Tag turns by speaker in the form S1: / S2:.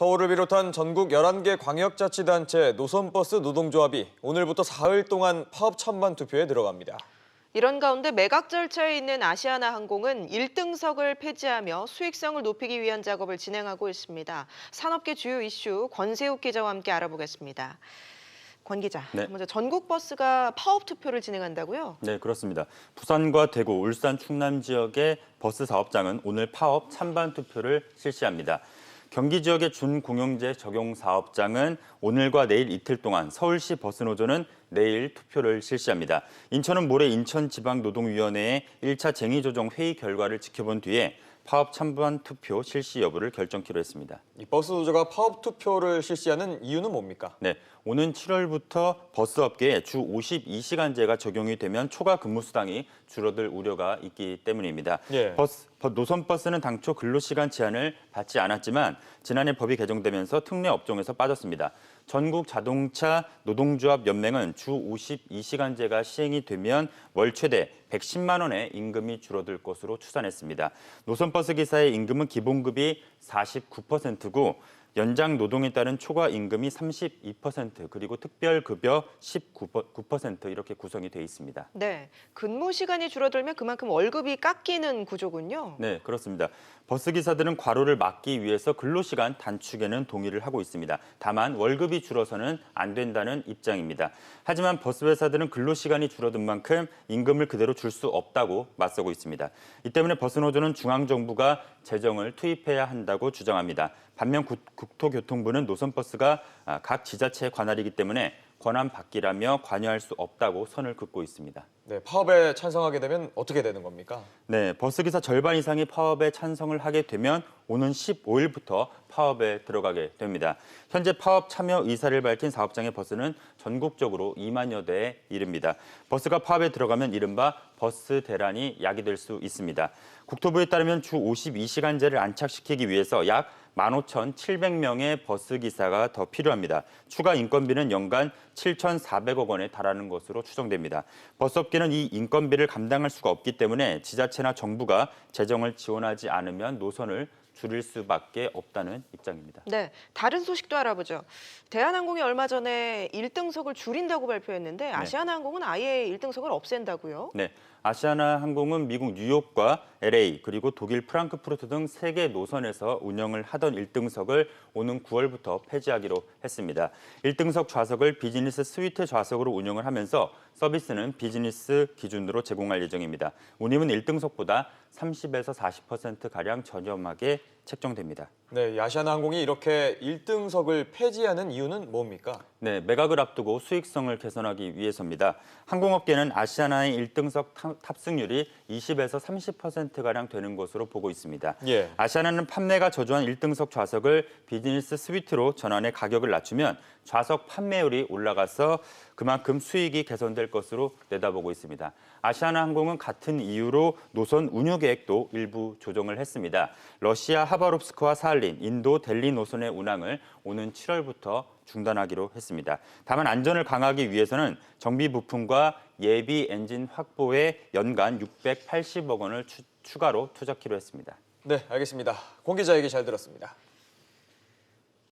S1: 서울을 비롯한 전국 11개 광역자치단체 노선버스 노동조합이 오늘부터 사흘 동안 파업 찬반 투표에 들어갑니다.
S2: 이런 가운데 매각 절차에 있는 아시아나항공은 1등석을 폐지하며 수익성을 높이기 위한 작업을 진행하고 있습니다. 산업계 주요 이슈 권세욱 기자와 함께 알아보겠습니다. 권 기자,
S3: 네.
S2: 먼저 전국 버스가 파업 투표를 진행한다고요?
S3: 네, 그렇습니다. 부산과 대구, 울산, 충남 지역의 버스 사업장은 오늘 파업 찬반 투표를 실시합니다. 경기 지역의 준공영제 적용 사업장은 오늘과 내일 이틀 동안, 서울시 버스노조는 내일 투표를 실시합니다. 인천은 모레 인천지방노동위원회의 1차 쟁의조정 회의 결과를 지켜본 뒤에 파업 찬반 투표 실시 여부를 결정키로 했습니다.
S1: 이 버스 노조가 파업 투표를 실시하는 이유는 뭡니까?
S3: 네, 오는 7월부터 버스업계에 주 52시간제가 적용이 되면 초과 근무 수당이 줄어들 우려가 있기 때문입니다.
S1: 예.
S3: 노선버스는 당초 근로시간 제한을 받지 않았지만 지난해 법이 개정되면서 특례 업종에서 빠졌습니다. 전국 자동차 노동조합 연맹은 주 52시간제가 시행이 되면 월 최대 110만 원의 임금이 줄어들 것으로 추산했습니다. 노선버스 기사의 임금은 기본급이 49%고 연장 노동에 따른 초과 임금이 32% 그리고 특별급여 19% 이렇게 구성이 돼 있습니다.
S2: 네, 근무 시간이 줄어들면 그만큼 월급이 깎이는 구조군요.
S3: 네, 그렇습니다. 버스 기사들은 과로를 막기 위해서 근로시간 단축에는 동의를 하고 있습니다. 다만 월급이 줄어서는 안 된다는 입장입니다. 하지만 버스 회사들은 근로시간이 줄어든 만큼 임금을 그대로 줄 수 없다고 맞서고 있습니다. 이 때문에 버스노조는 중앙정부가 재정을 투입해야 한다고 주장합니다. 반면 국토교통부는 노선버스가 각 지자체의 관할이기 때문에 권한 받기라며 관여할 수 없다고 선을 긋고 있습니다.
S1: 네, 파업에 찬성하게 되면 어떻게 되는 겁니까?
S3: 네, 버스기사 절반 이상이 파업에 찬성을 하게 되면 오는 15일부터 파업에 들어가게 됩니다. 현재 파업 참여 의사를 밝힌 사업장의 버스는 전국적으로 2만여 대에 이릅니다. 버스가 파업에 들어가면 이른바 버스 대란이 야기될 수 있습니다. 국토부에 따르면 주 52시간제를 안착시키기 위해서 약 15,700명의 버스기사가 더 필요합니다. 추가 인건비는 연간 7,400억 원에 달하는 것으로 추정됩니다. 버스업계는 이 인건비를 감당할 수가 없기 때문에 지자체나 정부가 재정을 지원하지 않으면 노선을 줄일 수밖에 없다는 입장입니다.
S2: 네, 다른 소식도 알아보죠. 대한항공이 얼마 전에 1등석을 줄인다고 발표했는데 아시아나항공은 아예 1등석을 없앤다고요?
S3: 네, 아시아나항공은 미국 뉴욕과 LA 그리고 독일 프랑크푸르트 등 3개 노선에서 운영을 하던 1등석을 오는 9월부터 폐지하기로 했습니다. 1등석 좌석을 비즈니스 스위트 좌석으로 운영을 하면서 서비스는 비즈니스 기준으로 제공할 예정입니다. 운임은 1등석보다 30에서 40%가량 저렴하게 책정됩니다.
S1: 네, 아시아나항공이 이렇게 1등석을 폐지하는 이유는 뭡니까?
S3: 네, 매각을 앞두고 수익성을 개선하기 위해서입니다. 항공업계는 아시아나의 1등석 탑승률이 20에서 30%가량 되는 것으로 보고 있습니다.
S1: 예.
S3: 아시아나는 판매가 저조한 1등석 좌석을 비즈니스 스위트로 전환해 가격을 낮추면 좌석 판매율이 올라가서 그만큼 수익이 개선될 것으로 내다보고 있습니다. 아시아나항공은 같은 이유로 노선 운유 계획도 일부 조정을 했습니다. 러시아 하바롭스크와 살린, 인도 델리 노선의 운항을 오는 7월부터 중단하기로 했습니다. 다만 안전을 강화하기 위해서는 정비 부품과 예비 엔진 확보에 연간 680억 원을 추가로 투자키로 했습니다.
S1: 네, 알겠습니다. 권 기자 얘기 잘 들었습니다.